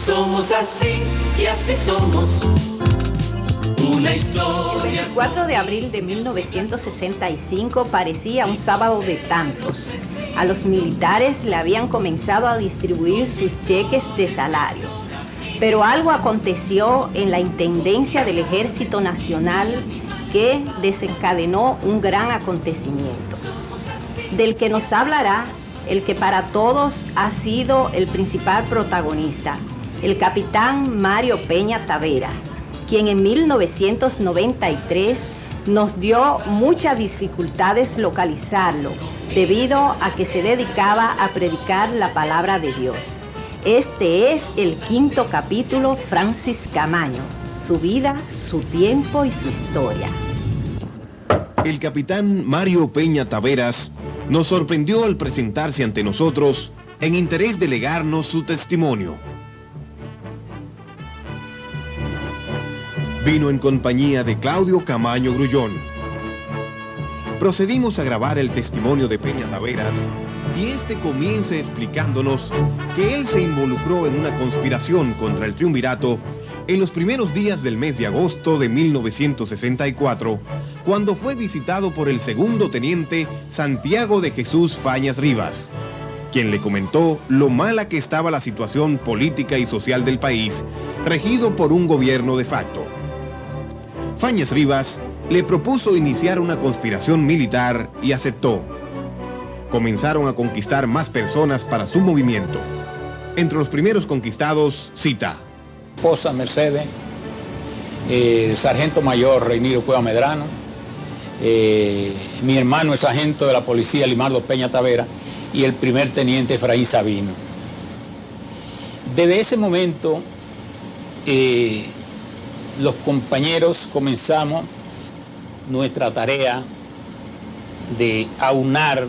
Somos así y así somos. Una historia. El 24 de abril de 1965 parecía un sábado de tantos. A los militares le habían comenzado a distribuir sus cheques de salario. Pero algo aconteció en la Intendencia del Ejército Nacional que desencadenó un gran acontecimiento, del que nos hablará el que para todos ha sido el principal protagonista, el capitán Mario Peña Taveras, quien en 1993 nos dio muchas dificultades localizarlo, debido a que se dedicaba a predicar la palabra de Dios. Este es el 5º capítulo, Francis Camaño, su vida, su tiempo y su historia. El capitán Mario Peña Taveras nos sorprendió al presentarse ante nosotros en interés de legarnos su testimonio. Vino en compañía de Claudio Camaño Grullón. Procedimos a grabar el testimonio de Peña Taveras y este comienza explicándonos que él se involucró en una conspiración contra el triunvirato en los primeros días del mes de agosto de 1964, cuando fue visitado por el segundo teniente Santiago de Jesús Fañas Rivas, quien le comentó lo mala que estaba la situación política y social del país, regido por un gobierno de facto. Fañas Rivas le propuso iniciar una conspiración militar y aceptó. Comenzaron a conquistar más personas para su movimiento. Entre los primeros conquistados, cita: esposa Mercedes, el sargento mayor Reiniro Cueva Medrano, mi hermano el sargento de la policía Limardo Peña Taveras y el primer teniente Efraín Sabino. Desde ese momento los compañeros comenzamos nuestra tarea de aunar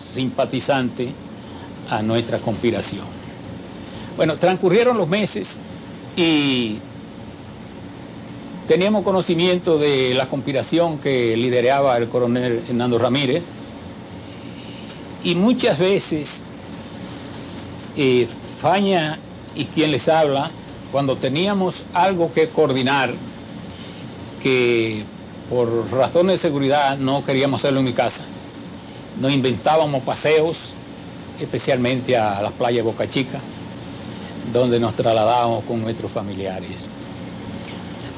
simpatizantes a nuestra conspiración. Bueno, transcurrieron los meses y teníamos conocimiento de la conspiración que lideraba el coronel Hernando Ramírez, y muchas veces Faña y quien les habla, cuando teníamos algo que coordinar, que por razones de seguridad no queríamos hacerlo en mi casa, nos inventábamos paseos, especialmente a las playas de Boca Chica, donde nos trasladábamos con nuestros familiares.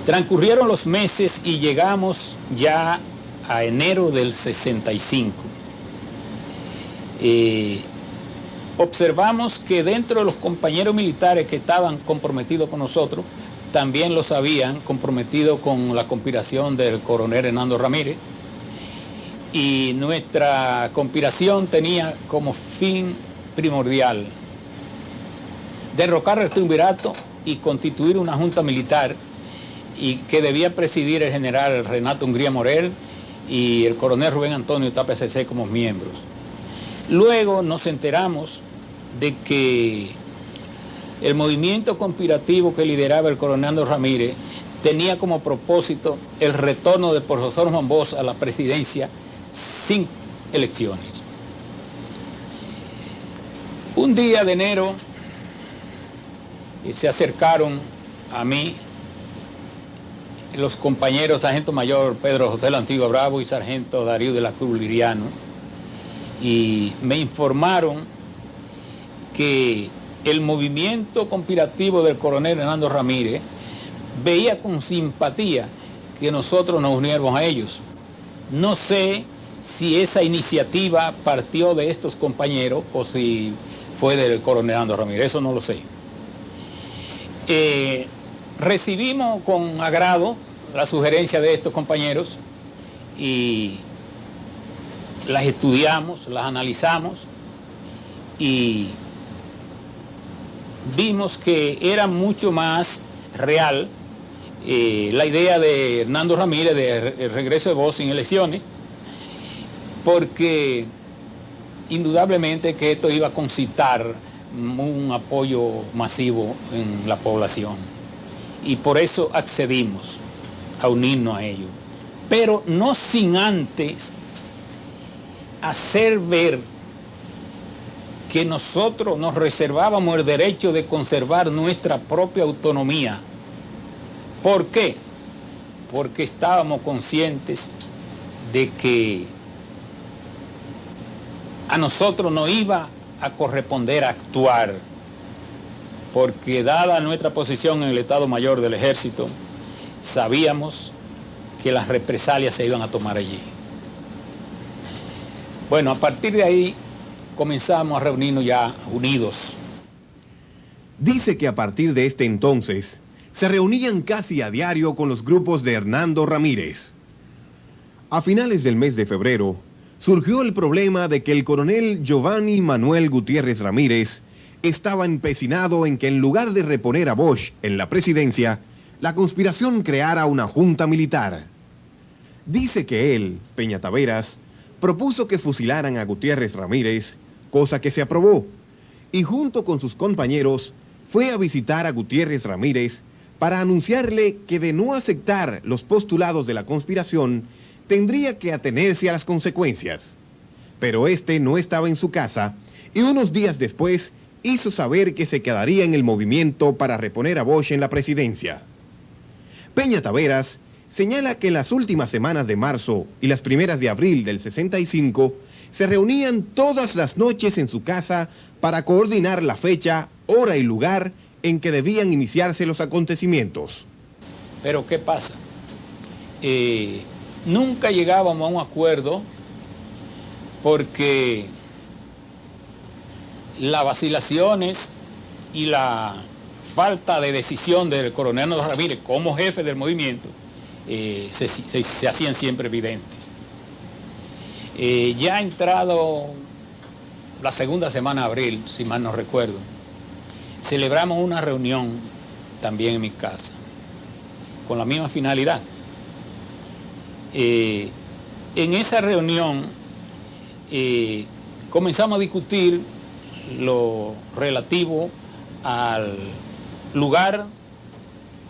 Transcurrieron los meses y llegamos ya a enero del 65. Observamos que dentro de los compañeros militares que estaban comprometidos con nosotros, también los habían comprometido con la conspiración del coronel Hernando Ramírez, y nuestra conspiración tenía como fin primordial derrocar el triunvirato y constituir una junta militar, y que debía presidir el general Renato Hungría Morel y el coronel Rubén Antonio Tapia Cecé como miembros. Luego nos enteramos de que el movimiento conspirativo que lideraba el coronel Hernando Ramírez tenía como propósito el retorno del profesor Juan Bosch a la presidencia sin elecciones. Un día de enero se acercaron a mí los compañeros sargento mayor Pedro José La Antigua Bravo y sargento Darío de la Cruz Liriano, y me informaron que el movimiento conspirativo del coronel Hernando Ramírez veía con simpatía que nosotros nos uniéramos a ellos. No sé si esa iniciativa partió de estos compañeros o si fue del coronel Hernando Ramírez, eso no lo sé. Recibimos con agrado la sugerencia de estos compañeros y las estudiamos, las analizamos y vimos que era mucho más real la idea de Hernando Ramírez de regreso de Bosch sin elecciones, porque indudablemente que esto iba a concitar un apoyo masivo en la población, y por eso accedimos a unirnos a ellos, pero no sin antes hacer ver que nosotros nos reservábamos el derecho de conservar nuestra propia autonomía. ¿Por qué? Porque estábamos conscientes de que a nosotros nos iba a corresponder actuar, porque dada nuestra posición en el Estado Mayor del Ejército, sabíamos que las represalias se iban a tomar allí. Bueno, a partir de ahí comenzamos a reunirnos ya unidos. Dice que a partir de este entonces se reunían casi a diario con los grupos de Hernando Ramírez. A finales del mes de febrero, surgió el problema de que el coronel Giovanni Manuel Gutiérrez Ramírez estaba empecinado en que en lugar de reponer a Bosch en la presidencia, la conspiración creara una junta militar. Dice que él, Peña Taveras, propuso que fusilaran a Gutiérrez Ramírez, cosa que se aprobó, y junto con sus compañeros fue a visitar a Gutiérrez Ramírez para anunciarle que de no aceptar los postulados de la conspiración, tendría que atenerse a las consecuencias. Pero este no estaba en su casa y unos días después hizo saber que se quedaría en el movimiento para reponer a Bosch en la presidencia. Peña Taveras señala que en las últimas semanas de marzo y las primeras de abril del 65 se reunían todas las noches en su casa para coordinar la fecha, hora y lugar en que debían iniciarse los acontecimientos. Pero ¿qué pasa? Nunca llegábamos a un acuerdo porque las vacilaciones y la falta de decisión del coronel Ramírez como jefe del movimiento se hacían siempre evidentes. Ya ha entrado la segunda semana de abril, si mal no recuerdo, celebramos una reunión también en mi casa, con la misma finalidad. En esa reunión comenzamos a discutir lo relativo al lugar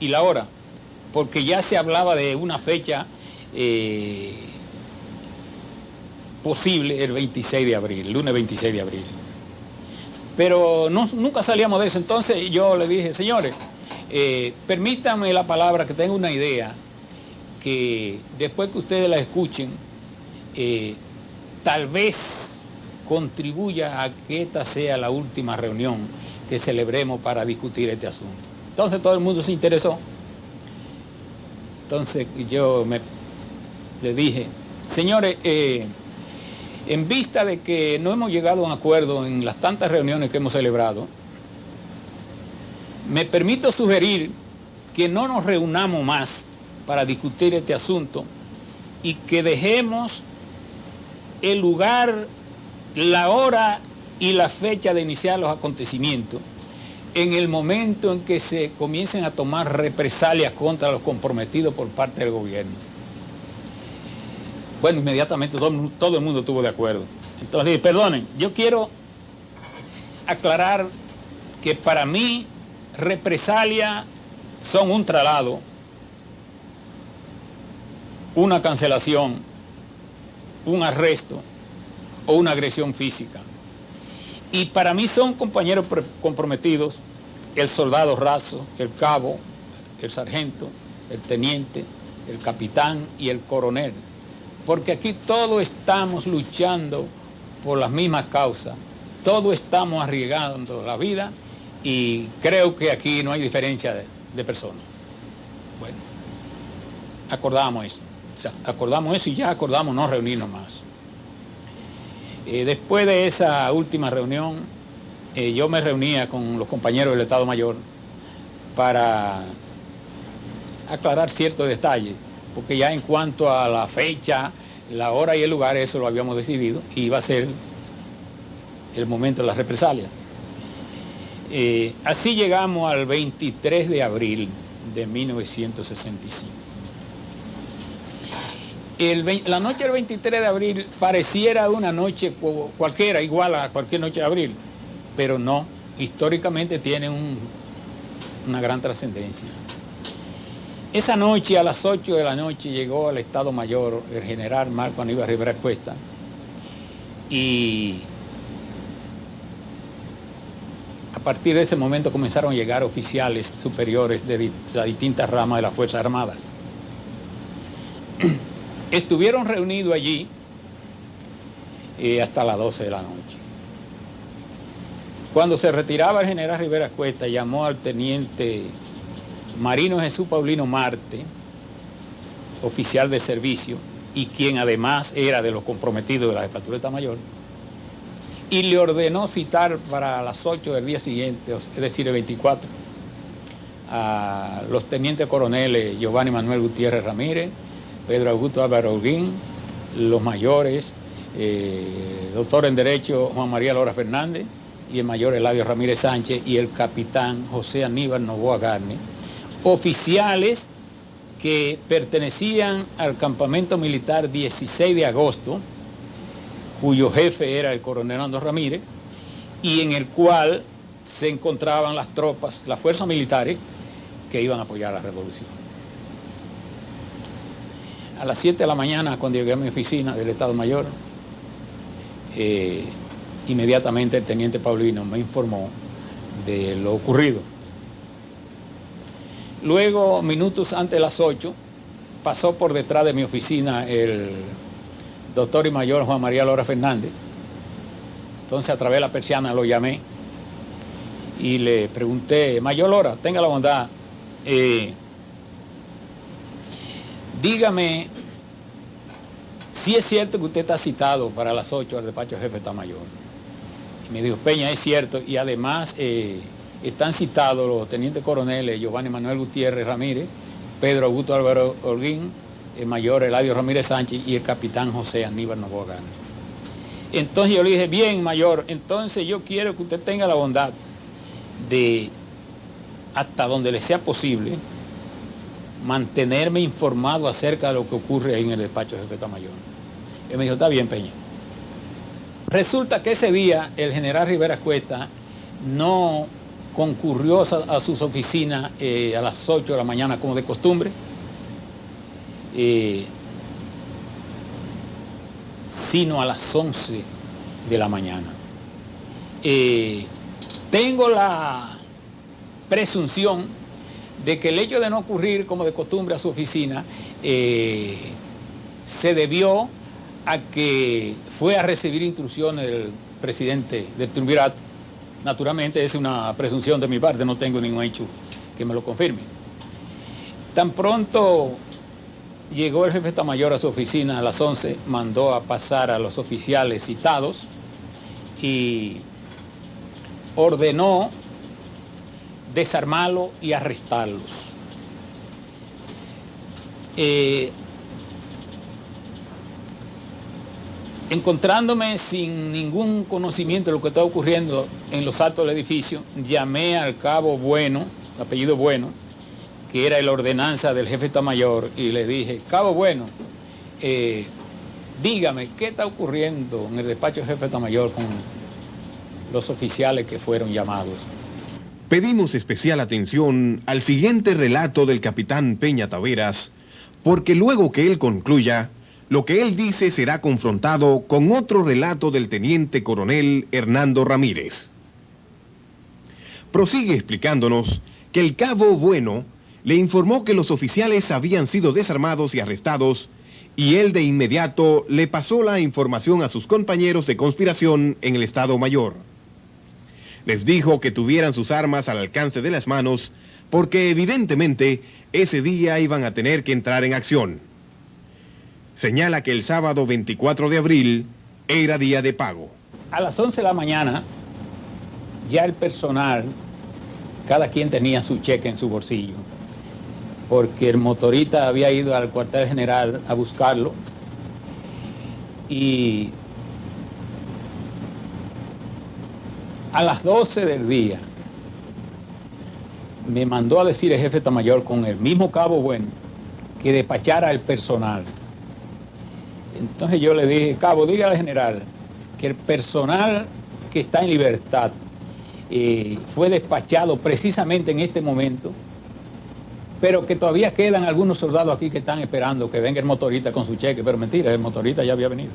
y la hora, porque ya se hablaba de una fecha posible el 26 de abril, el lunes 26 de abril. Pero nunca salíamos de eso. Entonces yo le dije, señores, permítanme la palabra, que tengo una idea, que después que ustedes la escuchen, tal vez contribuya a que esta sea la última reunión que celebremos para discutir este asunto. Entonces todo el mundo se interesó. Entonces yo le dije, señores, en vista de que no hemos llegado a un acuerdo en las tantas reuniones que hemos celebrado, me permito sugerir que no nos reunamos más para discutir este asunto y que dejemos el lugar, la hora y la fecha de iniciar los acontecimientos en el momento en que se comiencen a tomar represalias contra los comprometidos por parte del gobierno. Bueno, inmediatamente todo el mundo estuvo de acuerdo. Entonces, perdonen, yo quiero aclarar que para mí represalia son un traslado, una cancelación, un arresto o una agresión física. Y para mí son compañeros comprometidos el soldado raso, el cabo, el sargento, el teniente, el capitán y el coronel. Porque aquí todos estamos luchando por las mismas causas, todos estamos arriesgando la vida y creo que aquí no hay diferencia de personas. Bueno, acordamos eso. O sea, acordamos eso y ya acordamos no reunirnos más. Después de esa última reunión, yo me reunía con los compañeros del Estado Mayor para aclarar ciertos detalles, porque ya en cuanto a la fecha, la hora y el lugar, eso lo habíamos decidido, y iba a ser el momento de la represalia. Así llegamos al 23 de abril de 1965. La noche del 23 de abril pareciera una noche cualquiera, igual a cualquier noche de abril, pero no, históricamente tiene una gran trascendencia. Esa noche, a las 8 de la noche, llegó al Estado Mayor el general Marco Aníbal Rivera Cuesta y partir de ese momento comenzaron a llegar oficiales superiores de las distintas ramas de las Fuerzas Armadas. Estuvieron reunidos allí hasta las 12 de la noche. Cuando se retiraba el general Rivera Cuesta, llamó al teniente Marino Jesús Paulino Marte, oficial de servicio, y quien además era de los comprometidos de la Jefatura de Estado Mayor, y le ordenó citar para las 8 del día siguiente, es decir, el 24, a los tenientes coroneles Giovanni Manuel Gutiérrez Ramírez, Pedro Augusto Álvaro Holguín, los mayores, doctor en Derecho Juan María Lora Fernández, y el mayor Eladio Ramírez Sánchez, y el capitán José Aníbal Novoa Garne, oficiales que pertenecían al campamento militar 16 de agosto, cuyo jefe era el coronel Nando Ramírez, y en el cual se encontraban las tropas, las fuerzas militares que iban a apoyar la revolución. A las 7 de la mañana, cuando llegué a mi oficina del Estado Mayor, inmediatamente el teniente Paulino me informó de lo ocurrido. Luego, minutos antes de las 8, pasó por detrás de mi oficina el doctor y mayor Juan María Lora Fernández. Entonces, a través de la persiana lo llamé y le pregunté: Mayor Lora, tenga la bondad, dígame si es cierto que usted está citado para las 8 al despacho del jefe de Estado Mayor. Y me dijo: Peña, es cierto, y además están citados los tenientes coroneles Giovanni Manuel Gutiérrez Ramírez, Pedro Augusto Álvaro Holguín, el mayor Eladio Ramírez Sánchez y el capitán José Aníbal Novoa Garne. Entonces yo le dije: bien, mayor, entonces yo quiero que usted tenga la bondad de, hasta donde le sea posible, mantenerme informado acerca de lo que ocurre ahí en el despacho del jefe de Estado Mayor. Él me dijo: está bien, Peña. Resulta que ese día el general Rivera Cuesta no concurrió a sus oficinas a las 8 de la mañana como de costumbre, sino a las 11 de la mañana. Tengo la presunción de que el hecho de no ocurrir como de costumbre a su oficina se debió a que fue a recibir instrucciones del presidente del triunvirato. Naturalmente, es una presunción de mi parte, no tengo ningún hecho que me lo confirme. Tan pronto llegó el jefe de Estado Mayor a su oficina a las 11, mandó a pasar a los oficiales citados y ordenó desarmarlos y arrestarlos. Encontrándome sin ningún conocimiento de lo que estaba ocurriendo en los altos del edificio, llamé al cabo Bueno, apellido Bueno, que era la ordenanza del jefe de Estado Mayor, y le dije: Cabo Bueno, dígame, ¿qué está ocurriendo en el despacho del jefe de Estado Mayor con los oficiales que fueron llamados? Pedimos especial atención al siguiente relato del capitán Peña Taveras, porque luego que él concluya, lo que él dice será confrontado con otro relato del teniente coronel Hernando Ramírez. Prosigue explicándonos que el cabo Bueno le informó que los oficiales habían sido desarmados y arrestados, y él de inmediato le pasó la información a sus compañeros de conspiración en el Estado Mayor. Les dijo que tuvieran sus armas al alcance de las manos, porque evidentemente ese día iban a tener que entrar en acción. Señala que el sábado 24 de abril era día de pago. A las 11 de la mañana, ya el personal, cada quien tenía su cheque en su bolsillo, porque el motorista había ido al cuartel general a buscarlo, y a las 12 del día me mandó a decir el jefe de Estado Mayor, con el mismo cabo Bueno, que despachara el personal. Entonces yo le dije: cabo, dígale al general que el personal que está en libertad fue despachado precisamente en este momento, pero que todavía quedan algunos soldados aquí que están esperando que venga el motorista con su cheque. Pero mentira, el motorista ya había venido.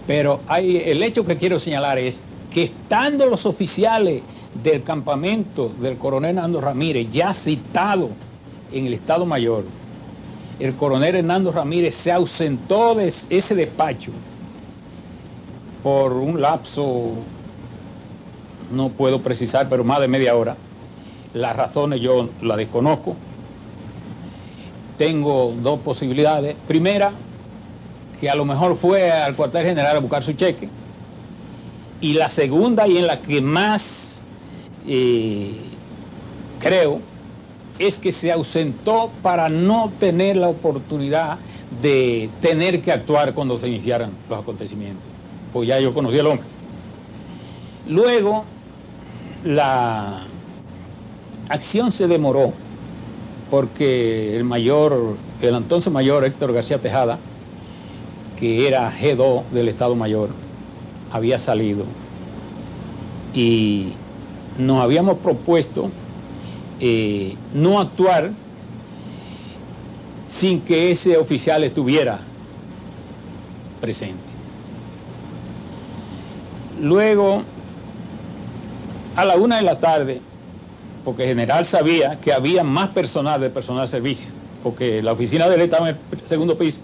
Pero el hecho que quiero señalar es que, estando los oficiales del campamento del coronel Hernando Ramírez, ya citado en el Estado Mayor, el coronel Hernando Ramírez se ausentó de ese despacho por un lapso, no puedo precisar, pero más de media hora. Las razones yo las desconozco. Tengo dos posibilidades. Primera, que a lo mejor fue al cuartel general a buscar su cheque. Y la segunda, y en la que más creo, es que se ausentó para no tener la oportunidad de tener que actuar cuando se iniciaran los acontecimientos. Pues ya yo conocí al hombre. Luego, la acción se demoró porque el entonces mayor Héctor García Tejada, que era G2 del Estado Mayor, había salido y nos habíamos propuesto no actuar sin que ese oficial estuviera presente. Luego, a la 1 de la tarde, porque el general sabía que había más personal de servicio, porque la oficina de él estaba en el segundo piso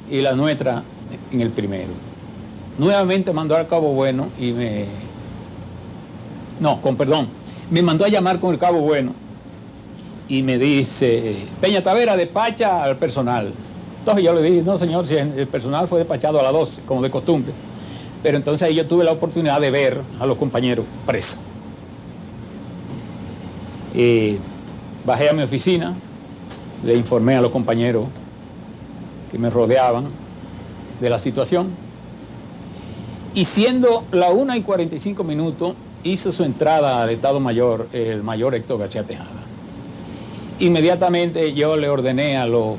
y la nuestra en el primero. Nuevamente mandó al Cabo Bueno y me mandó a llamar con el Cabo Bueno y me dice: Peña Tavera, despacha al personal. Entonces yo le dije: no señor, si el personal fue despachado a las 12, como de costumbre. Pero entonces ahí yo tuve la oportunidad de ver a los compañeros presos. Bajé a mi oficina, le informé a los compañeros que me rodeaban de la situación, y siendo la 1:45, hizo su entrada al Estado Mayor el mayor Héctor García Tejada. Inmediatamente yo le ordené a los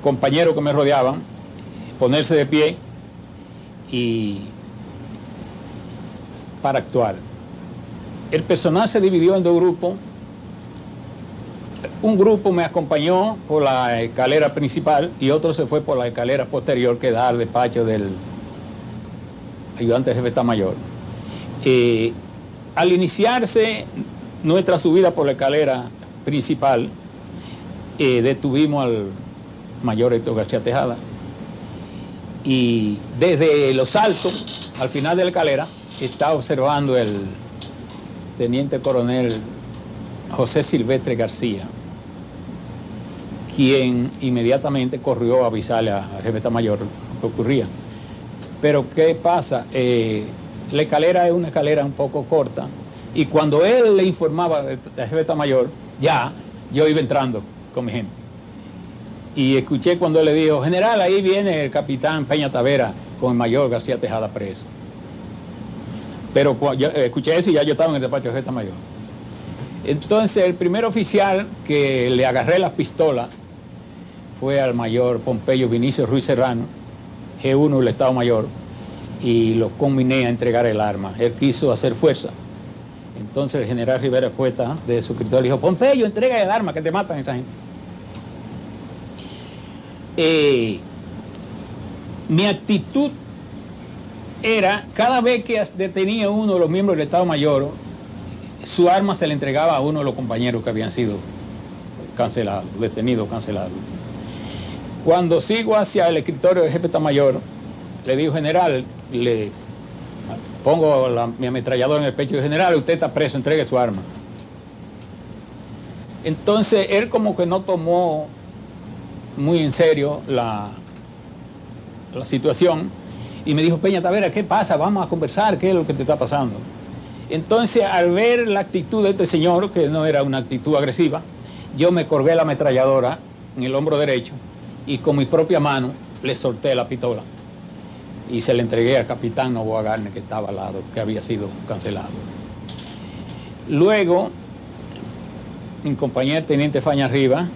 compañeros que me rodeaban ponerse de pie y para actuar. El personal se dividió en dos grupos. Un grupo me acompañó por la escalera principal y otro se fue por la escalera posterior que da al despacho del ayudante jefe de Estado Mayor. Al iniciarse nuestra subida por la escalera principal, detuvimos al mayor Héctor García Tejada, y desde los altos, al final de la escalera, estaba observando el teniente coronel José Silvestre García, quien inmediatamente corrió a avisarle al jefe de Estado Mayor lo que ocurría. Pero ¿qué pasa? La escalera es una escalera un poco corta, y cuando él le informaba al jefe de Estado Mayor, ya yo iba entrando con mi gente. Y escuché cuando él le dijo: general, ahí viene el capitán Peña Tavera con el mayor García Tejada preso. Pero yo escuché eso y ya yo estaba en el despacho de jefe de Estado Mayor. Entonces el primer oficial que le agarré la pistola fue al mayor Pompeyo Vinicio Ruiz Serrano, G1 del Estado Mayor, y lo combiné a entregar el arma. Él quiso hacer fuerza. Entonces el general Rivera Cuesta, de su escritorio, dijo: Pompeyo, entrega el arma, que te matan esa gente. Mi actitud era, cada vez que detenía uno de los miembros del Estado Mayor, su arma se le entregaba a uno de los compañeros que habían sido cancelados, detenidos, cancelados. Cuando sigo hacia el escritorio del jefe de Estado Mayor, le digo: general, le pongo mi ametralladora en el pecho y digo: general, usted está preso, entregue su arma. Entonces él como que no tomó muy en serio la situación y me dijo: Peña Tavera, ¿qué pasa? Vamos a conversar, ¿qué es lo que te está pasando? Entonces, al ver la actitud de este señor, que no era una actitud agresiva, yo me colgué la ametralladora en el hombro derecho y con mi propia mano le solté la pistola y se la entregué al capitán Novoa Garner, que estaba al lado, que había sido cancelado. Luego, mi compañero teniente Faña Rivas,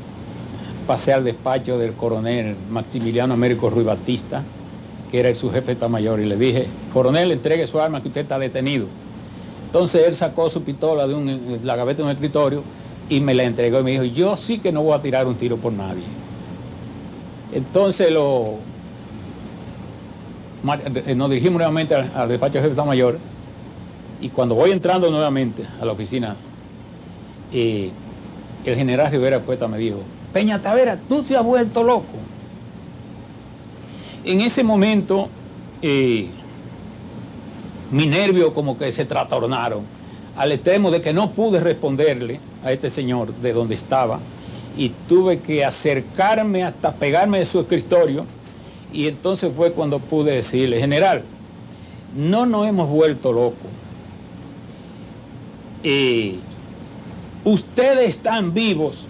pasé al despacho del coronel Maximiliano Américo Ruiz Batista, que era el subjefe de Estado Mayor, y le dije: coronel, entregue su arma, que usted está detenido. Entonces él sacó su pistola de la gaveta de un escritorio y me la entregó y me dijo: yo sí que no voy a tirar un tiro por nadie. Entonces nos dirigimos nuevamente al despacho del jefe de Estado Mayor Y cuando voy entrando nuevamente a la oficina, el general Rivera Cuesta me dijo, Peña Tavera, tú te has vuelto loco. En ese momento, mis nervios como que se trastornaron, al extremo de que no pude responderle a este señor de donde estaba, y tuve que acercarme hasta pegarme de su escritorio, y entonces fue cuando pude decirle, general, no nos hemos vuelto locos. Ustedes están vivos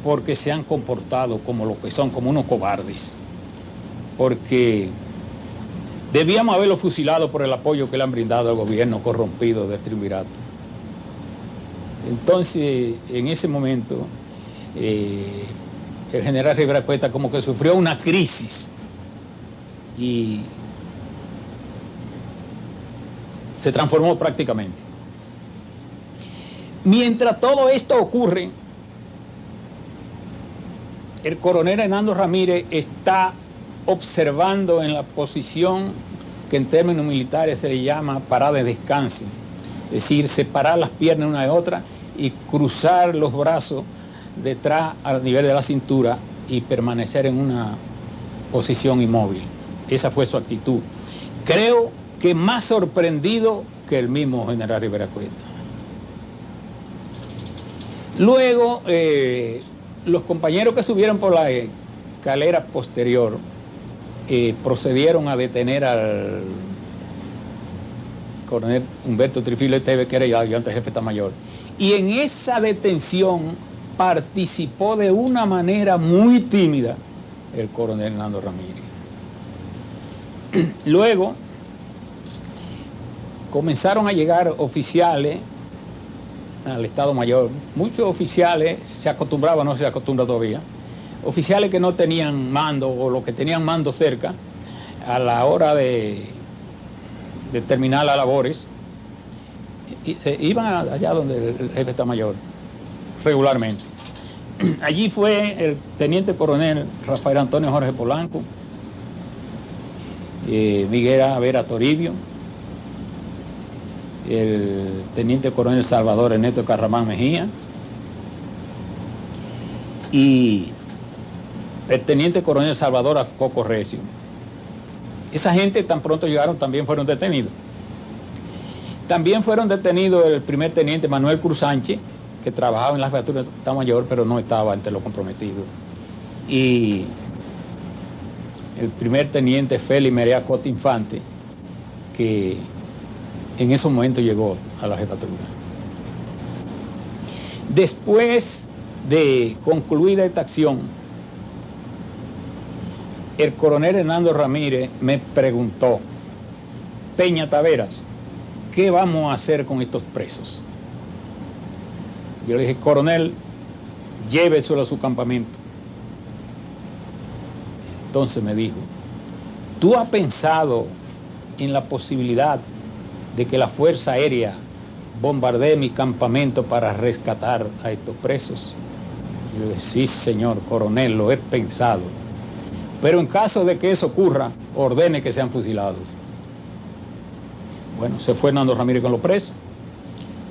porque se han comportado como lo que son, como unos cobardes, porque debíamos haberlo fusilado por el apoyo que le han brindado al gobierno corrompido del triunvirato. Entonces, en ese momento, el general Rivera Cuesta como que sufrió una crisis y se transformó prácticamente. Mientras todo esto ocurre, el coronel Hernando Ramírez está observando en la posición que en términos militares se le llama parada de descanso, es decir, separar las piernas una de otra y cruzar los brazos detrás al nivel de la cintura y permanecer en una posición inmóvil. Esa fue su actitud. Creo que más sorprendido que el mismo general Rivera Cuesta. Luego, los compañeros que subieron por la escalera posterior procedieron a detener al coronel Humberto Trifilo Esteves, que era el ayudante jefe de Estado Mayor. Y en esa detención participó de una manera muy tímida el coronel Hernando Ramírez. Luego comenzaron a llegar oficiales al Estado Mayor. Muchos oficiales se acostumbraban, no se acostumbra todavía, oficiales que no tenían mando o los que tenían mando cerca, a la hora de terminar las labores, y se iban allá donde el jefe está mayor, regularmente. Allí fue el teniente coronel Rafael Antonio Jorge Polanco, Miguel Vera Toribio, el teniente coronel Salvador Ernesto Carramán Mejía y el teniente coronel Salvador Acoco Recio. Esa gente tan pronto llegaron también fueron detenidos. También fueron detenidos el primer teniente Manuel Cruz Sánchez, que trabajaba en la jefatura de Estado Mayor, pero no estaba entre los comprometidos. Y el primer teniente Félix Merea Cota Infante, que en ese momento llegó a la jefatura. Después de concluida esta acción, el coronel Hernando Ramírez me preguntó, Peña Taveras, ¿qué vamos a hacer con estos presos? Yo le dije, coronel, lléveselo a su campamento. Entonces me dijo, ¿tú has pensado en la posibilidad de que la Fuerza Aérea bombardee mi campamento para rescatar a estos presos? Y yo le dije, sí, señor coronel, lo he pensado. Pero en caso de que eso ocurra, ordene que sean fusilados. Bueno, se fue Hernando Ramírez con los presos.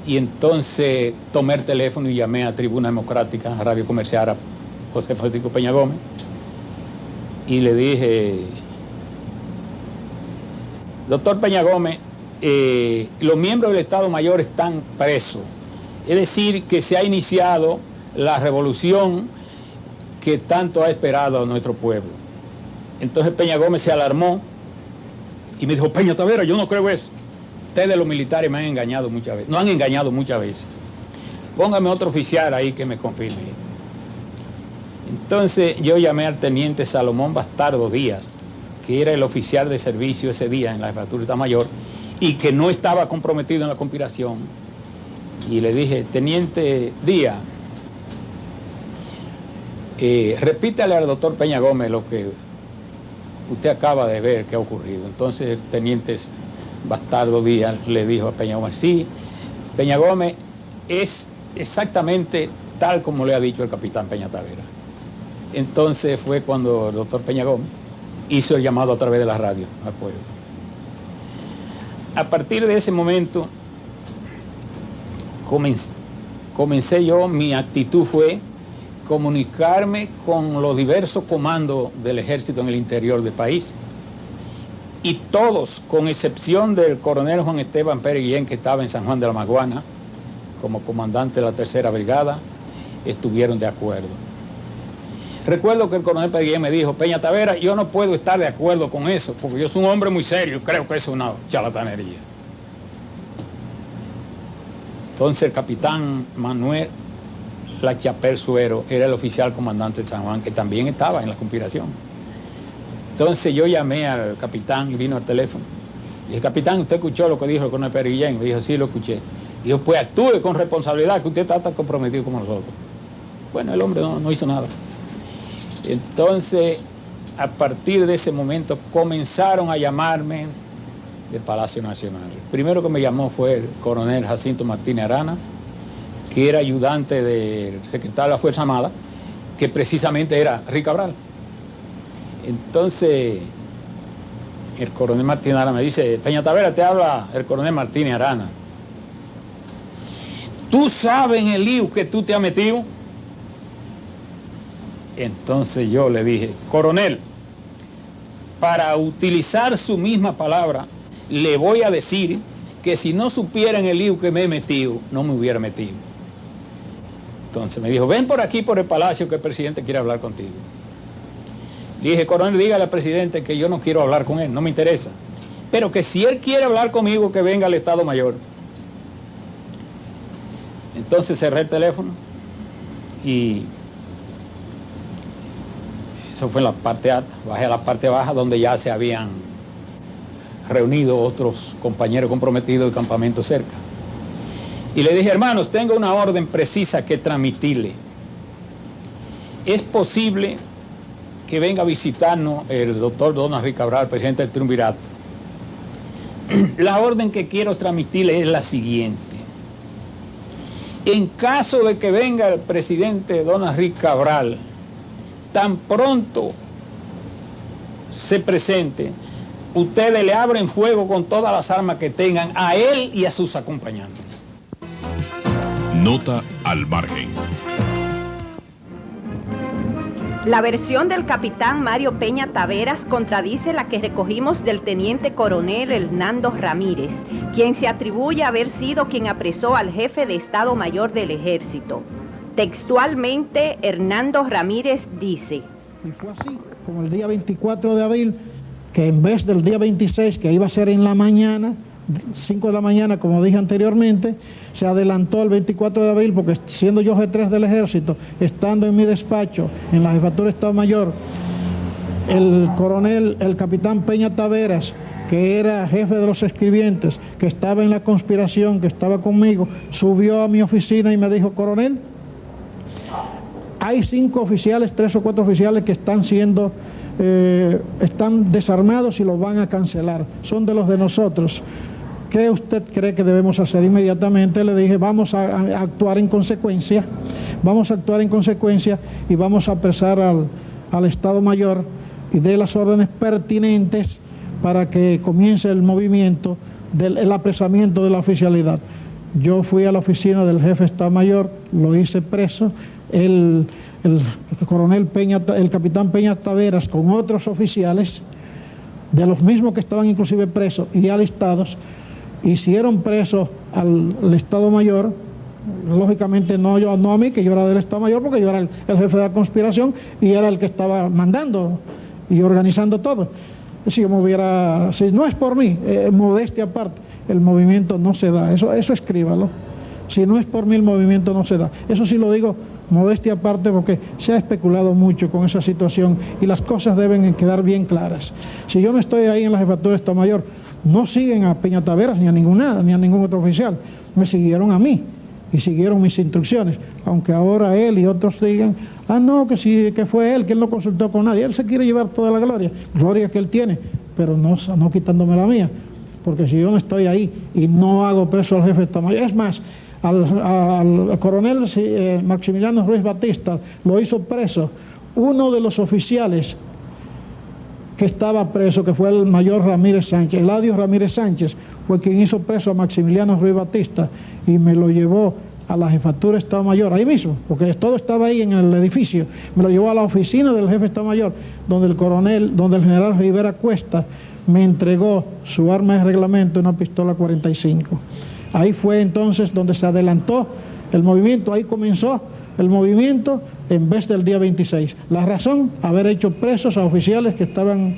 Y entonces tomé el teléfono y llamé a Tribuna Democrática, a Radio Comercial, a José Francisco Peña Gómez. Y le dije, doctor Peña Gómez, los miembros del Estado Mayor están presos. Es decir, que se ha iniciado la revolución que tanto ha esperado a nuestro pueblo. Entonces Peña Gómez se alarmó y me dijo, Peña Tavera, yo no creo eso. Ustedes los militares me han engañado muchas veces. No han engañado muchas veces. Póngame otro oficial ahí que me confirme. Entonces yo llamé al teniente Salomón Bastardo Díaz, que era el oficial de servicio ese día en la jefatura de Estado Mayor y que no estaba comprometido en la conspiración. Y le dije, teniente Díaz, repítale al doctor Peña Gómez lo que usted acaba de ver que ha ocurrido. Entonces el teniente Bastardo Díaz le dijo a Peña Gómez, sí, Peña Gómez es exactamente tal como le ha dicho el capitán Peña Tavera. Entonces fue cuando el doctor Peña Gómez hizo el llamado a través de la radio al pueblo. a partir de ese momento comencé yo, mi actitud fue comunicarme con los diversos comandos del ejército en el interior del país. Y todos, con excepción del coronel Juan Esteban Pérez Guillén, que estaba en San Juan de la Maguana, como comandante de la 3ª Brigada, estuvieron de acuerdo. Recuerdo que el coronel Pérez Guillén me dijo: Peña Tavera, yo no puedo estar de acuerdo con eso, porque yo soy un hombre muy serio, creo que eso es una charlatanería. Entonces el capitán Manuel Lachapelle Suero era el oficial comandante de San Juan, que también estaba en la conspiración. Entonces yo llamé al capitán y vino al teléfono. Y dije: capitán, ¿usted escuchó lo que dijo el coronel Pérez Guillén? Me dijo: sí, lo escuché. Dijo: pues actúe con responsabilidad, que usted está tan comprometido como nosotros. Bueno, el hombre no hizo nada. Entonces, a partir de ese momento, comenzaron a llamarme del Palacio Nacional. El primero que me llamó fue el coronel Jacinto Martínez Arana, que era ayudante del secretario de la Fuerza Armada, que precisamente era Rick Cabral. Entonces, el coronel Martínez Arana me dice: Peña Tavera, te habla el coronel Martínez Arana. ¿Tú sabes en el lío que tú te has metido? Entonces yo le dije: coronel, para utilizar su misma palabra, le voy a decir que si no supiera en el lío que me he metido, no me hubiera metido. Entonces me dijo: ven por aquí, por el palacio, que el presidente quiere hablar contigo. Le dije: coronel, dígale al presidente que yo no quiero hablar con él, no me interesa, pero que si él quiere hablar conmigo, que venga al Estado Mayor. Entonces cerré el teléfono y eso fue en la parte alta. Bajé a la parte baja, donde ya se habían reunido otros compañeros comprometidos de campamento cerca. Y le dije: hermanos, tengo una orden precisa que transmitirle. Es posible que venga a visitarnos el doctor Don Henrique Cabral, presidente del Triunvirato. La orden que quiero transmitirle es la siguiente: en caso de que venga el presidente Don Henrique Cabral, tan pronto se presente, ustedes le abren fuego con todas las armas que tengan a él y a sus acompañantes. Nota al margen. La versión del capitán Mario Peña Taveras contradice la que recogimos del teniente coronel Hernando Ramírez, quien se atribuye haber sido quien apresó al jefe de Estado Mayor del Ejército. Textualmente, Hernando Ramírez dice: y fue así, como el día 24 de abril, que en vez del día 26, que iba a ser en la mañana, 5 de la mañana, como dije anteriormente, se adelantó al 24 de abril, porque siendo yo G3 del Ejército, estando en mi despacho, en la Jefatura de Estado Mayor, el capitán Peña Taveras, que era jefe de los escribientes, que estaba en la conspiración, que estaba conmigo, subió a mi oficina y me dijo: coronel, hay 5 oficiales, 3 o 4 oficiales que están están desarmados y los van a cancelar, son de los de nosotros. ¿Qué usted cree que debemos hacer? Inmediatamente le dije: vamos a actuar en consecuencia, y vamos a apresar al Estado Mayor y dé las órdenes pertinentes para que comience el movimiento del apresamiento de la oficialidad. Yo fui a la oficina del jefe de Estado Mayor, lo hice preso, el capitán Peña Taveras con otros oficiales, de los mismos que estaban inclusive presos y alistados, hicieron preso al Estado Mayor, lógicamente no a mí, que yo era del Estado Mayor, porque yo era el jefe de la conspiración y era el que estaba mandando y organizando todo. Si no es por mí, modestia aparte, el movimiento no se da, eso escríbalo. Si no es por mí, el movimiento no se da. Eso sí lo digo, modestia aparte, porque se ha especulado mucho con esa situación y las cosas deben quedar bien claras. Si yo no estoy ahí en la Jefatura de Estado Mayor, no siguen a Peña Taveras ni a ningún otro oficial, me siguieron a mí y siguieron mis instrucciones, aunque ahora él y otros digan: ah, no, que sí, que fue él, que él no consultó con nadie. Él se quiere llevar toda la gloria que él tiene, pero no quitándome la mía, porque si yo no estoy ahí y no hago preso al jefe de Estado Mayor, es más, al coronel Maximiliano Ruiz Batista lo hizo preso uno de los oficiales que estaba preso, que fue el mayor Ramírez Sánchez. Eladio Ramírez Sánchez fue quien hizo preso a Maximiliano Ruiz Batista y me lo llevó a la jefatura de Estado Mayor, ahí mismo, porque todo estaba ahí en el edificio. Me lo llevó a la oficina del jefe de Estado Mayor, donde el general Rivera Cuesta me entregó su arma de reglamento, una pistola 45. Ahí fue entonces donde se adelantó el movimiento, ahí comenzó el movimiento en vez del día 26. La razón, haber hecho presos a oficiales que estaban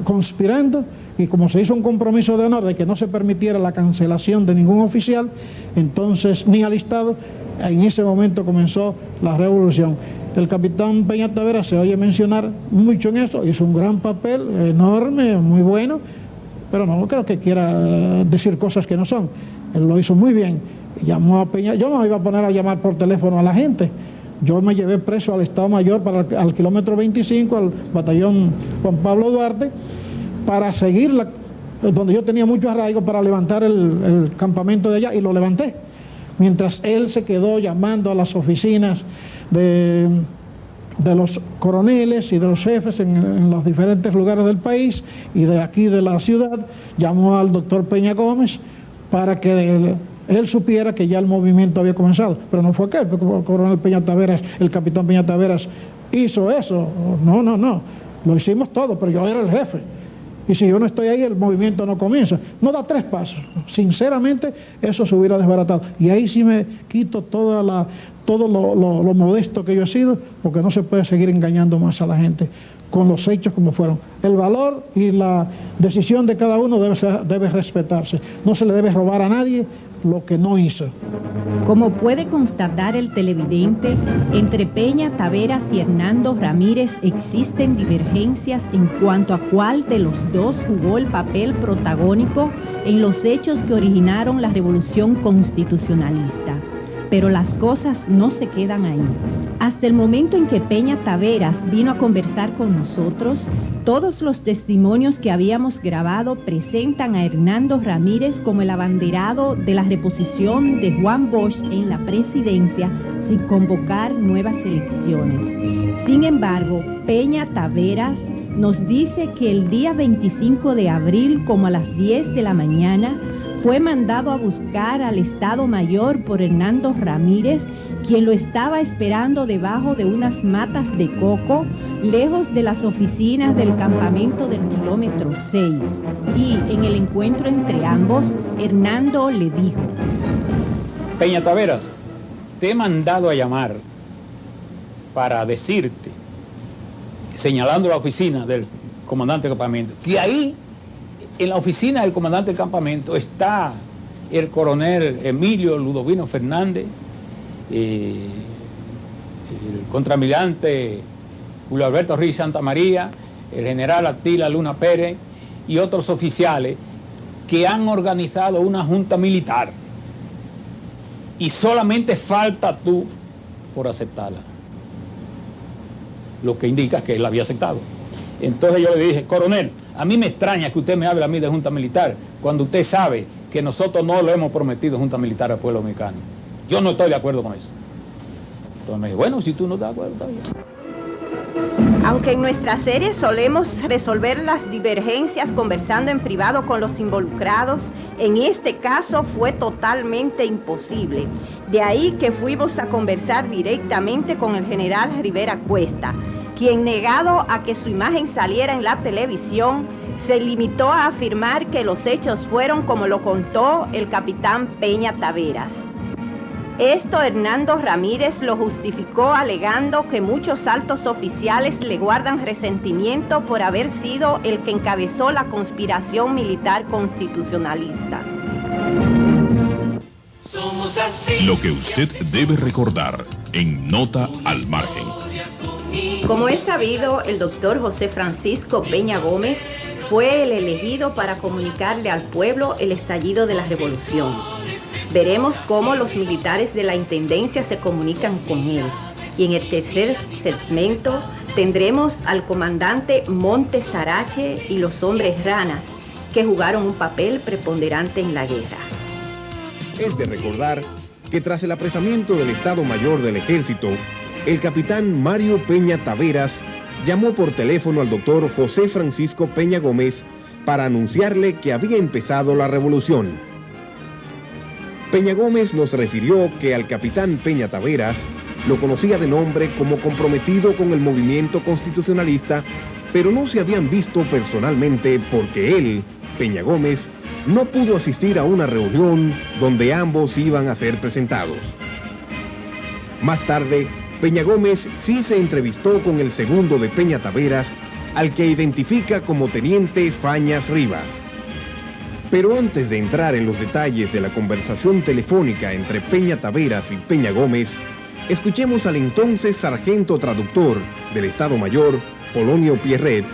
conspirando, y como se hizo un compromiso de honor de que no se permitiera la cancelación de ningún oficial, entonces ni alistado, en ese momento comenzó la revolución. El capitán Peña Taveras se oye mencionar mucho en eso, hizo un gran papel, enorme, muy bueno, pero no creo que quiera decir cosas que no son. Él lo hizo muy bien, llamó a Peña. Yo no me iba a poner a llamar por teléfono a la gente. Yo me llevé preso al Estado Mayor, al kilómetro 25, al batallón Juan Pablo Duarte, para seguir donde yo tenía mucho arraigo, para levantar el campamento de allá, y lo levanté. Mientras él se quedó llamando a las oficinas de los coroneles y de los jefes en los diferentes lugares del país y de aquí de la ciudad, llamó al doctor Peña Gómez para que él supiera que ya el movimiento había comenzado. Pero no fue aquel, porque el coronel Peña Taveras, el capitán Peña Taveras hizo eso. No, lo hicimos todo, pero yo era el jefe. Y si yo no estoy ahí, el movimiento no comienza. No da 3 pasos. Sinceramente, eso se hubiera desbaratado. Y ahí sí me quito todo lo modesto que yo he sido, porque no se puede seguir engañando más a la gente con los hechos como fueron. El valor y la decisión de cada uno debe respetarse. No se le debe robar a nadie lo que no hizo. Como puede constatar el televidente, entre Peña Taveras y Hernando Ramírez existen divergencias en cuanto a cuál de los dos jugó el papel protagónico en los hechos que originaron la revolución constitucionalista. Pero las cosas no se quedan ahí. Hasta el momento en que Peña Taveras vino a conversar con nosotros, todos los testimonios que habíamos grabado presentan a Hernando Ramírez como el abanderado de la reposición de Juan Bosch en la presidencia sin convocar nuevas elecciones. Sin embargo, Peña Taveras nos dice que el día 25 de abril, como a las 10 de la mañana, fue mandado a buscar al Estado Mayor por Hernando Ramírez, quien lo estaba esperando debajo de unas matas de coco, lejos de las oficinas del campamento del kilómetro 6. Y en el encuentro entre ambos, Hernando le dijo: Peña Taveras, te he mandado a llamar para decirte, señalando la oficina del comandante del campamento, que ahí, en la oficina del comandante del campamento, está el coronel Emilio Ludovino Fernández, el contraalmirante Julio Alberto Ruiz Santa María, el general Atila Luna Pérez y otros oficiales que han organizado una junta militar. Y solamente falta tú por aceptarla. Lo que indica que él la había aceptado. Entonces yo le dije: coronel, a mí me extraña que usted me hable a mí de junta militar, cuando usted sabe que nosotros no le hemos prometido junta militar al pueblo mexicano. Yo no estoy de acuerdo con eso. Entonces me dijo: bueno, si tú no estás de acuerdo, está bien. Aunque en nuestra serie solemos resolver las divergencias conversando en privado con los involucrados, en este caso fue totalmente imposible. De ahí que fuimos a conversar directamente con el general Rivera Cuesta, quien, negado a que su imagen saliera en la televisión, se limitó a afirmar que los hechos fueron como lo contó el capitán Peña Taveras. Esto Hernando Ramírez lo justificó alegando que muchos altos oficiales le guardan resentimiento por haber sido el que encabezó la conspiración militar constitucionalista. Somos así. Lo que usted debe recordar en Nota al Margen. Como es sabido, el doctor José Francisco Peña Gómez fue el elegido para comunicarle al pueblo el estallido de la revolución. Veremos cómo los militares de la Intendencia se comunican con él. Y en el tercer segmento tendremos al comandante Montes Sarache y los hombres ranas, que jugaron un papel preponderante en la guerra. Es de recordar que tras el apresamiento del Estado Mayor del Ejército, el capitán Mario Peña Taveras llamó por teléfono al doctor José Francisco Peña Gómez para anunciarle que había empezado la revolución. Peña Gómez nos refirió que al capitán Peña Taveras lo conocía de nombre como comprometido con el movimiento constitucionalista, pero no se habían visto personalmente porque él, Peña Gómez, no pudo asistir a una reunión donde ambos iban a ser presentados. Más tarde, Peña Gómez sí se entrevistó con el segundo de Peña Taveras, al que identifica como teniente Fañas Rivas. Pero antes de entrar en los detalles de la conversación telefónica entre Peña Taveras y Peña Gómez, escuchemos al entonces sargento traductor del Estado Mayor, Polonio Pierret,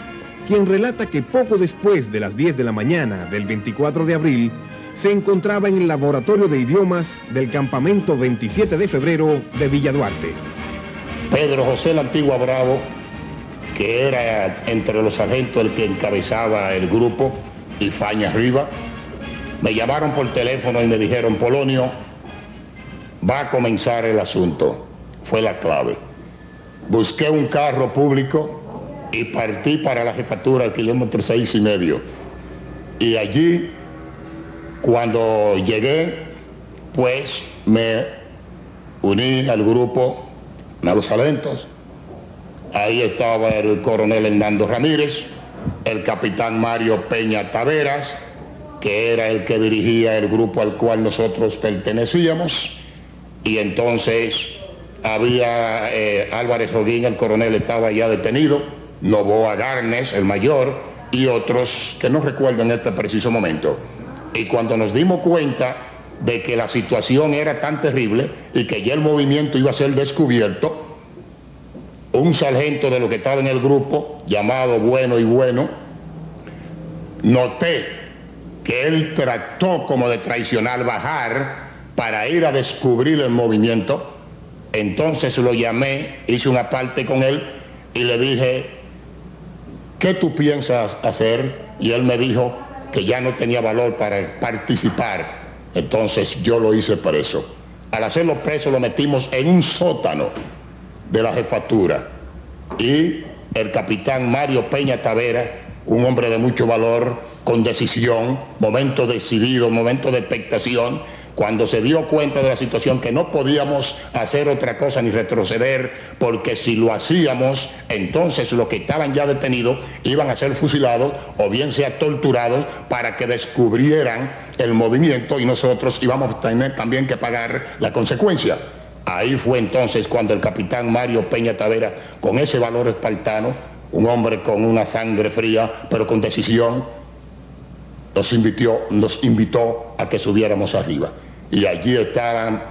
quien relata que poco después de las 10 de la mañana del 24 de abril, se encontraba en el laboratorio de idiomas del campamento 27 de febrero de Villa Duarte. Pedro José la Antigua Bravo, que era entre los sargentos el que encabezaba el grupo, y Fañas Rivas, me llamaron por teléfono y me dijeron: Polonio, va a comenzar el asunto. Fue la clave. Busqué un carro público y partí para la jefatura del kilómetro 6,5. Y allí, cuando llegué, pues me uní al grupo de los talentos. Ahí estaba el coronel Hernando Ramírez, el capitán Mario Peña Taveras, que era el que dirigía el grupo al cual nosotros pertenecíamos, y entonces había Álvarez Hoguín, el coronel, estaba ya detenido, Novoa Garnes, el mayor, y otros que no recuerdo en este preciso momento. Y cuando nos dimos cuenta de que la situación era tan terrible y que ya el movimiento iba a ser descubierto, un sargento de los que estaba en el grupo, llamado Bueno y Bueno, noté que él trató como de traicionar bajar para ir a descubrir el movimiento. Entonces lo llamé, hice una parte con él y le dije: ¿qué tú piensas hacer? Y él me dijo que ya no tenía valor para participar. Entonces yo lo hice preso. Al hacerlo preso lo metimos en un sótano de la jefatura, y el capitán Mario Peña Taveras, un hombre de mucho valor, con decisión, momento decidido, momento de expectación, cuando se dio cuenta de la situación, que no podíamos hacer otra cosa ni retroceder, porque si lo hacíamos, entonces los que estaban ya detenidos iban a ser fusilados o bien sea torturados para que descubrieran el movimiento, y nosotros íbamos a tener también que pagar la consecuencia. Ahí fue entonces cuando el capitán Mario Peña Taveras, con ese valor espartano, un hombre con una sangre fría, pero con decisión, nos invitó a que subiéramos arriba. Y allí estaban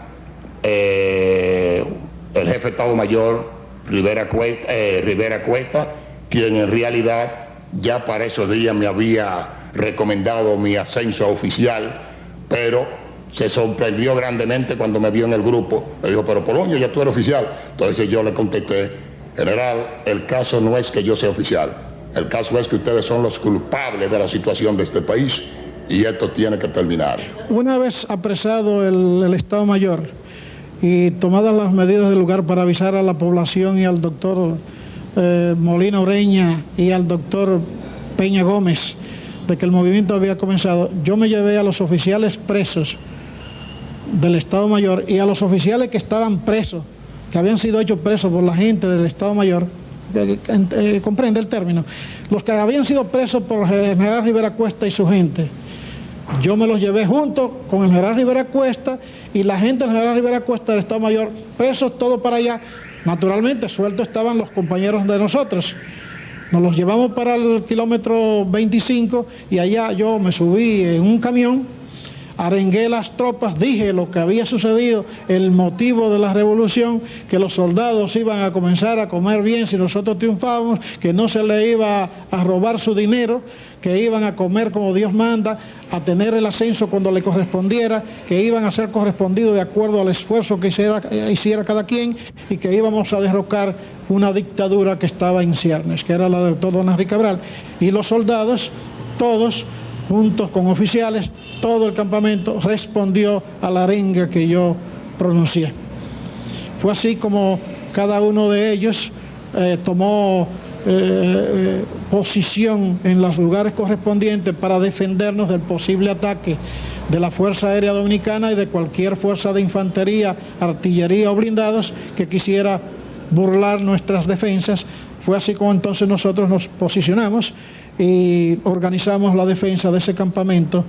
el jefe de Estado Mayor, Rivera Cuesta, quien en realidad ya para esos días me había recomendado mi ascenso a oficial, pero se sorprendió grandemente cuando me vio en el grupo. Me dijo: pero Polonio, ya tú eres oficial. Entonces yo le contesté: general, el caso no es que yo sea oficial, el caso es que ustedes son los culpables de la situación de este país, y esto tiene que terminar. Una vez apresado el Estado Mayor y tomadas las medidas del lugar para avisar a la población y al doctor Molina Ureña y al doctor Peña Gómez de que el movimiento había comenzado, yo me llevé a los oficiales presos del Estado Mayor y a los oficiales que estaban presos, que habían sido hechos presos por la gente del Estado Mayor, comprende el término, los que habían sido presos por el general Rivera Cuesta y su gente. Yo me los llevé junto con el general Rivera Cuesta y la gente del general Rivera Cuesta del Estado Mayor, presos todos para allá. Naturalmente, sueltos estaban los compañeros de nosotros. Nos los llevamos para el kilómetro 25 y allá yo me subí en un camión, arengué las tropas, dije lo que había sucedido, el motivo de la revolución, que los soldados iban a comenzar a comer bien si nosotros triunfábamos, que no se le iba a robar su dinero, que iban a comer como Dios manda, a tener el ascenso cuando le correspondiera, que iban a ser correspondidos de acuerdo al esfuerzo que hiciera cada quien, y que íbamos a derrocar una dictadura que estaba en ciernes, que era la del doctor Don Henry Cabral. Y los soldados, todos, juntos con oficiales, todo el campamento respondió a la arenga que yo pronuncié. Fue así como cada uno de ellos tomó posición en los lugares correspondientes para defendernos del posible ataque de la Fuerza Aérea Dominicana y de cualquier fuerza de infantería, artillería o blindados que quisiera burlar nuestras defensas. Fue así como entonces nosotros nos posicionamos y organizamos la defensa de ese campamento,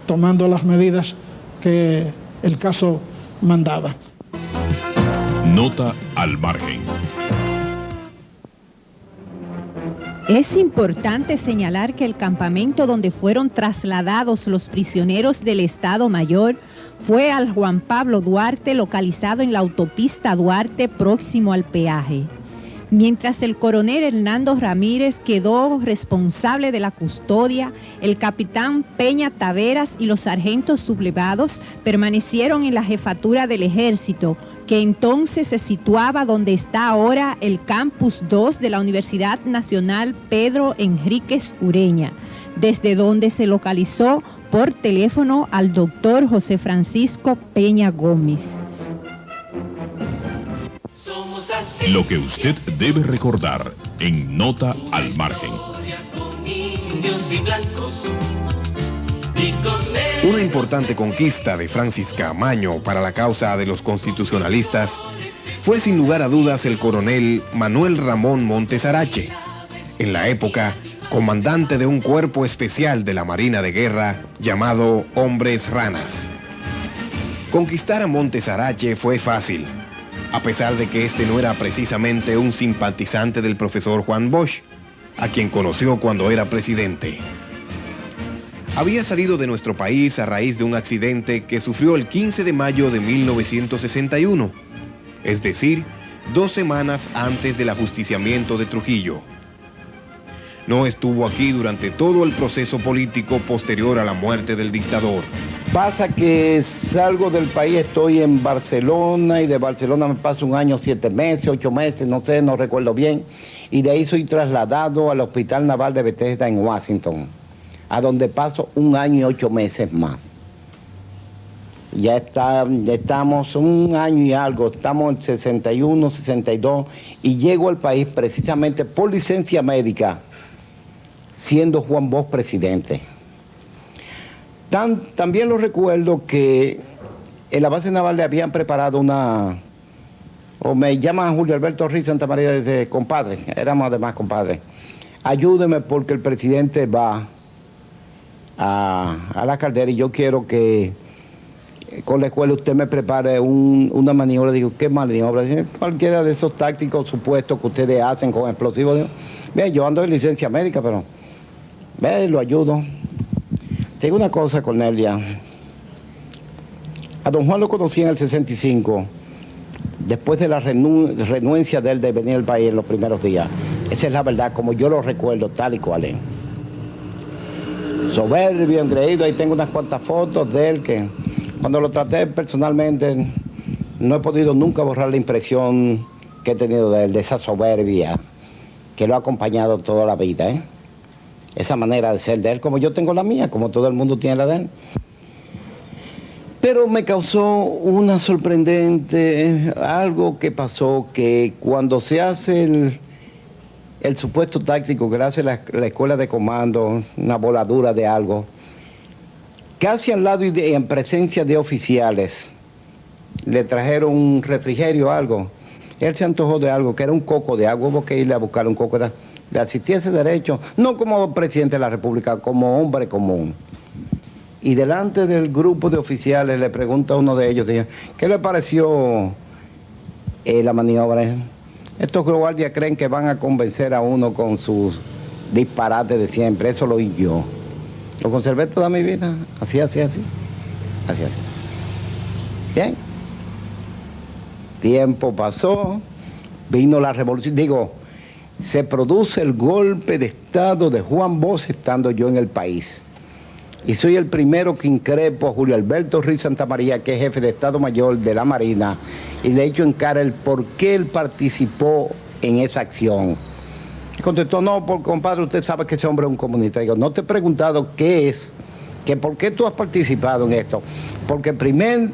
tomando las medidas que el caso mandaba. Nota al margen. Es importante señalar que el campamento donde fueron trasladados los prisioneros del Estado Mayor fue al Juan Pablo Duarte, localizado en la autopista Duarte, próximo al peaje. Mientras el coronel Hernando Ramírez quedó responsable de la custodia, el capitán Peña Taveras y los sargentos sublevados permanecieron en la jefatura del ejército, que entonces se situaba donde está ahora el Campus 2 de la Universidad Nacional Pedro Enríquez Ureña, desde donde se localizó por teléfono al doctor José Francisco Peña Gómez. Lo que usted debe recordar en Nota al margen. Una importante conquista de Francis Camaño para la causa de los constitucionalistas fue sin lugar a dudas el coronel Manuel Ramón Montes Arache, en la época comandante de un cuerpo especial de la Marina de Guerra llamado Hombres Ranas. Conquistar a Montes Arache fue fácil, a pesar de que este no era precisamente un simpatizante del profesor Juan Bosch, a quien conoció cuando era presidente. Había salido de nuestro país a raíz de un accidente que sufrió el 15 de mayo de 1961, es decir, 2 semanas antes del ajusticiamiento de Trujillo. No estuvo aquí durante todo el proceso político posterior a la muerte del dictador. Pasa que salgo del país, estoy en Barcelona y de Barcelona me paso 1 año, 7 meses, 8 meses, no sé, no recuerdo bien. Y de ahí soy trasladado al Hospital Naval de Bethesda en Washington, a donde paso 1 año y 8 meses más. Ya estamos 1 año y algo, estamos en 61, 62 y llego al país precisamente por licencia médica, siendo Juan Bosch presidente. También lo recuerdo que en la base naval le habían preparado o me llaman Julio Alberto Ruiz Santa María desde compadre, éramos además compadres. Ayúdeme porque el presidente va a la caldera y yo quiero que con la escuela usted me prepare una maniobra. Digo, ¿qué maniobra? Cualquiera de esos tácticos supuestos que ustedes hacen con explosivos. Digo, bien, yo ando en licencia médica, pero lo ayudo. Te digo una cosa, Cornelia. A don Juan lo conocí en el 65, después de la renuencia de él de venir al país en los primeros días. Esa es la verdad, como yo lo recuerdo, tal y cual es. Soberbio, engreído, ahí tengo unas cuantas fotos de él que cuando lo traté personalmente no he podido nunca borrar la impresión que he tenido de él, de esa soberbia que lo ha acompañado toda la vida, ¿eh? Esa manera de ser de él, como yo tengo la mía, como todo el mundo tiene la de él. Pero me causó una sorprendente, algo que pasó, que cuando se hace el supuesto táctico que le hace la escuela de comando, una voladura de algo, casi al lado y en presencia de oficiales, le trajeron un refrigerio, algo. Él se antojó de algo, que era un coco de agua, hubo que irle a buscar un coco de le asistí a ese derecho, no como presidente de la República, como hombre común. Y delante del grupo de oficiales le pregunta a uno de ellos, ¿qué le pareció la maniobra? Estos guardias creen que van a convencer a uno con sus disparates de siempre, eso lo oí yo. Lo conservé toda mi vida, así. Bien. Tiempo pasó, vino la revolución, se produce el golpe de Estado de Juan Bosch estando yo en el país. Y soy el primero que increpo a Julio Alberto Ruiz Santa María, que es jefe de Estado Mayor de la Marina, y le echo en cara el por qué él participó en esa acción. Y contestó, no, compadre, usted sabe que ese hombre es un comunista. Digo, no te he preguntado qué es, que por qué tú has participado en esto. Porque el primer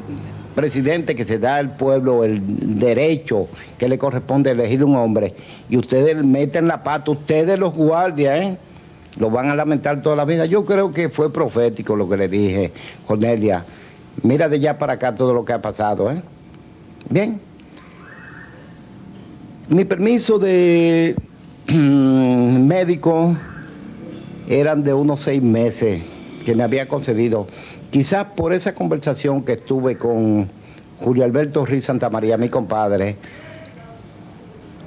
presidente que se da al pueblo el derecho que le corresponde elegir un hombre, y ustedes meten la pata, ustedes los guardias, lo van a lamentar toda la vida. Yo creo que fue profético lo que le dije, Cornelia. Mira de allá para acá todo lo que ha pasado, Bien. Mi permiso de médico eran de unos 6 meses que me había concedido. Quizás por esa conversación que estuve con Julio Alberto Ruiz Santamaría, mi compadre,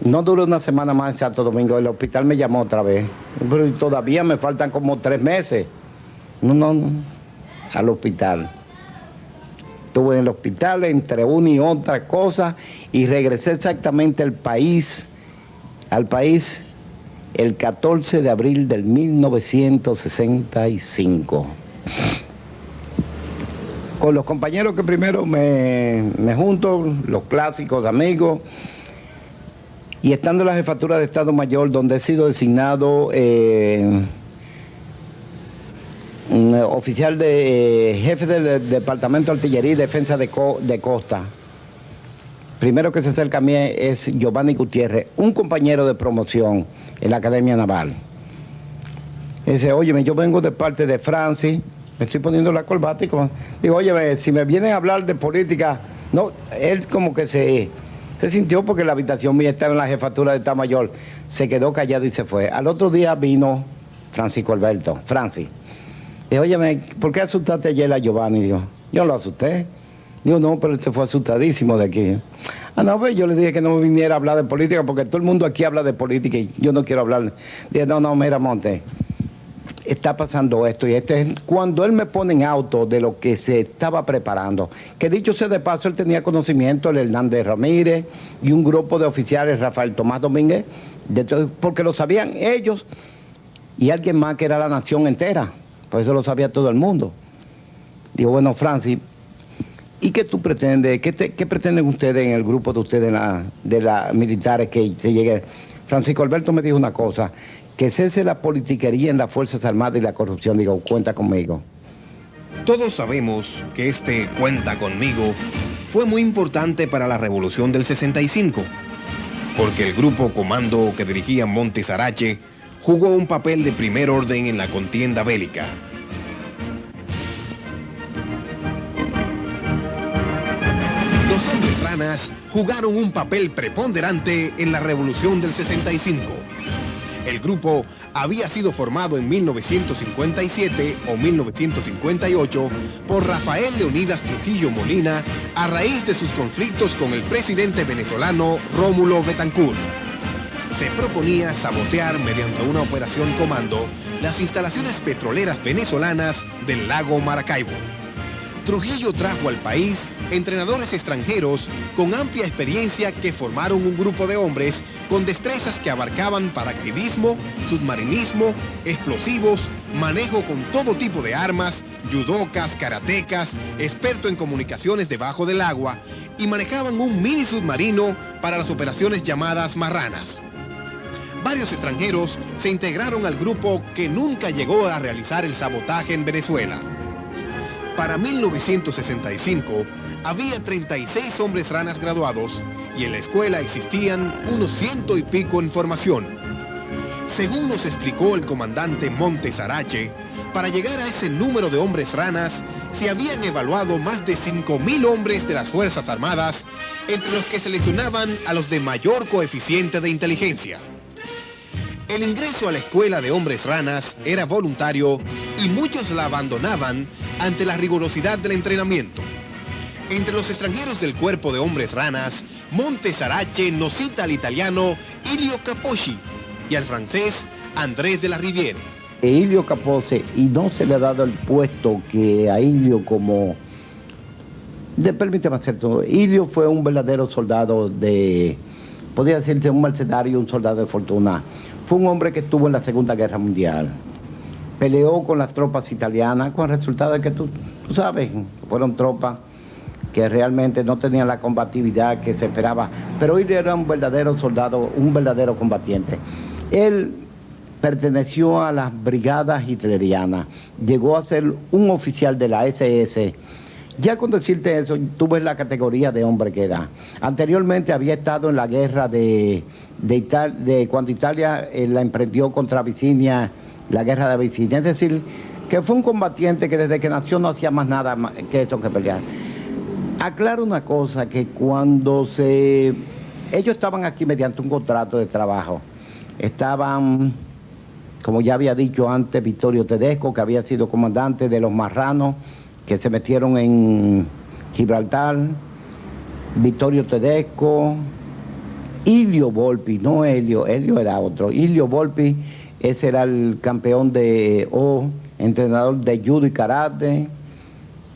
no duró una semana más en Santo Domingo. El hospital me llamó otra vez, pero todavía me faltan como 3 meses. No, al hospital. Estuve en el hospital entre una y otra cosa y regresé exactamente al país el 14 de abril del 1965. Con los compañeros que primero me junto, los clásicos amigos, y estando en la jefatura de Estado Mayor, donde he sido designado oficial jefe del Departamento de Artillería y Defensa de Costa. Primero que se acerca a mí es Giovanni Gutiérrez, un compañero de promoción en la Academia Naval. Dice, óyeme, yo vengo de parte de Francis, me estoy poniendo la corbata y digo, óyeme, si me vienen a hablar de política, no, él como que se sintió porque la habitación mía estaba en la jefatura de Estado Mayor, se quedó callado y se fue. Al otro día vino Francis. Dijo, óyeme, ¿por qué asustaste ayer a Giovanni? Digo, yo lo asusté. Digo, no, pero él se fue asustadísimo de aquí. No, pues yo le dije que no me viniera a hablar de política porque todo el mundo aquí habla de política y yo no quiero hablar. Dije, no, mira, Monte, está pasando esto y esto es cuando él me pone en auto de lo que se estaba preparando. Que dicho sea de paso, él tenía conocimiento, el Hernández Ramírez y un grupo de oficiales, Rafael Tomás Domínguez, porque lo sabían ellos y alguien más que era la nación entera. Por eso lo sabía todo el mundo. Digo, bueno, Francis, ¿y qué tú pretendes? ¿Qué pretenden ustedes en el grupo de ustedes, de las militares que se llegue? Francisco Alberto me dijo una cosa, que cese la politiquería en las Fuerzas Armadas y la corrupción. Digo, cuenta conmigo. Todos sabemos que este cuenta conmigo fue muy importante para la Revolución del 65, porque el grupo comando que dirigía Montes Arache jugó un papel de primer orden en la contienda bélica. Los hombres ranas jugaron un papel preponderante en la Revolución del 65. El grupo había sido formado en 1957 o 1958 por Rafael Leonidas Trujillo Molina a raíz de sus conflictos con el presidente venezolano Rómulo Betancourt. Se proponía sabotear mediante una operación comando las instalaciones petroleras venezolanas del lago Maracaibo. Trujillo trajo al país entrenadores extranjeros con amplia experiencia que formaron un grupo de hombres con destrezas que abarcaban paracaidismo, submarinismo, explosivos, manejo con todo tipo de armas, judocas, karatecas, experto en comunicaciones debajo del agua y manejaban un mini submarino para las operaciones llamadas Marranas. Varios extranjeros se integraron al grupo que nunca llegó a realizar el sabotaje en Venezuela. Para 1965 había 36 hombres ranas graduados y en la escuela existían unos 100 y pico en formación. Según nos explicó el comandante Montes Arache, para llegar a ese número de hombres ranas se habían evaluado más de 5.000 hombres de las Fuerzas Armadas, entre los que seleccionaban a los de mayor coeficiente de inteligencia. El ingreso a la escuela de hombres ranas era voluntario y muchos la abandonaban ante la rigurosidad del entrenamiento. Entre los extranjeros del cuerpo de hombres ranas, Montes Arache nos cita al italiano Ilio Capocci y al francés Andrés de la Riviere. Ilio Capocci, y no se le ha dado el puesto que a Ilio como... Permíteme hacer todo. Ilio fue un verdadero soldado podría decirse un mercenario, un soldado de fortuna. Fue un hombre que estuvo en la Segunda Guerra Mundial. Peleó con las tropas italianas con el resultado de que tú sabes, fueron tropas que realmente no tenían la combatividad que se esperaba. Pero él era un verdadero soldado, un verdadero combatiente. Él perteneció a las brigadas hitlerianas, llegó a ser un oficial de la SS Ya con decirte eso, tú ves la categoría de hombre que era. Anteriormente había estado en la guerra de cuando Italia la emprendió contra Abisinia, la guerra de Abisinia. Es decir, que fue un combatiente que desde que nació no hacía más nada que eso, que pelear. Aclaro una cosa, que cuando ellos estaban aquí mediante un contrato de trabajo, estaban, como ya había dicho antes, Vittorio Tedesco, que había sido comandante de los marranos, que se metieron en Gibraltar, Vittorio Tedesco, Ilio Volpi, no Helio era otro, Ilio Volpi, ese era el campeón entrenador de judo y karate,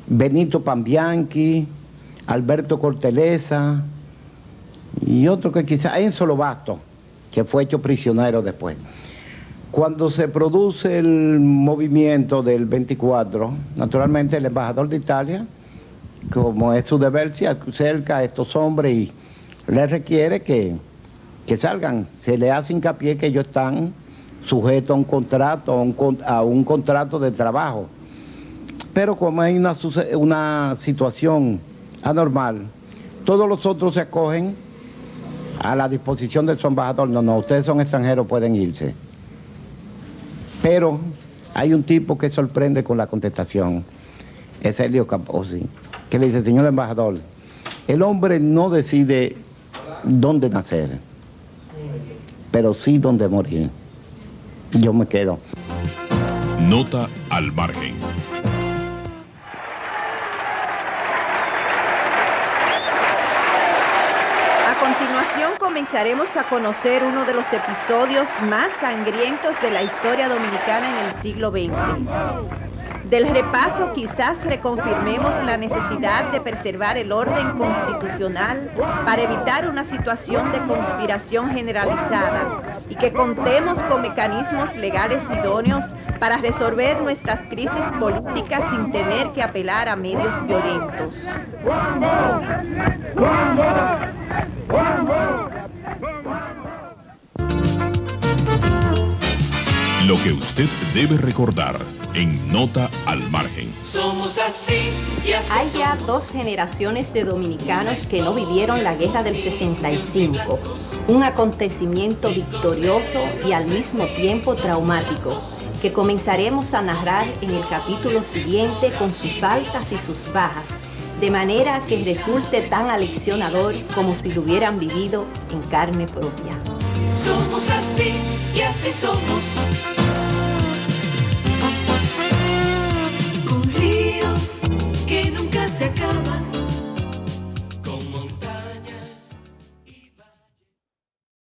Benito Pambianchi, Alberto Corteleza, y otro que quizás, Enzo Lobato, que fue hecho prisionero después. Cuando se produce el movimiento del 24, naturalmente el embajador de Italia, como es su deber, se acerca a estos hombres y les requiere que salgan. Se le hace hincapié que ellos están sujetos a un contrato, a un contrato de trabajo. Pero como hay una situación anormal, todos los otros se acogen a la disposición de su embajador. No, ustedes son extranjeros, pueden irse. Pero hay un tipo que sorprende con la contestación, es Helio Capozzi, que le dice: señor embajador, el hombre no decide dónde nacer, pero sí dónde morir. Yo me quedo. Nota al margen. A continuación comenzaremos a conocer uno de los episodios más sangrientos de la historia dominicana en el siglo XX. Del repaso quizás reconfirmemos la necesidad de preservar el orden constitucional para evitar una situación de conspiración generalizada y que contemos con mecanismos legales idóneos para resolver nuestras crisis políticas sin tener que apelar a medios violentos. Lo que usted debe recordar en Nota al Margen. Somos así y así Hay ya somos. 2 generaciones de dominicanos que no vivieron la guerra del 65, un acontecimiento victorioso y al mismo tiempo traumático, que comenzaremos a narrar en el capítulo siguiente con sus altas y sus bajas, de manera que resulte tan aleccionador como si lo hubieran vivido en carne propia. Somos así y así somos.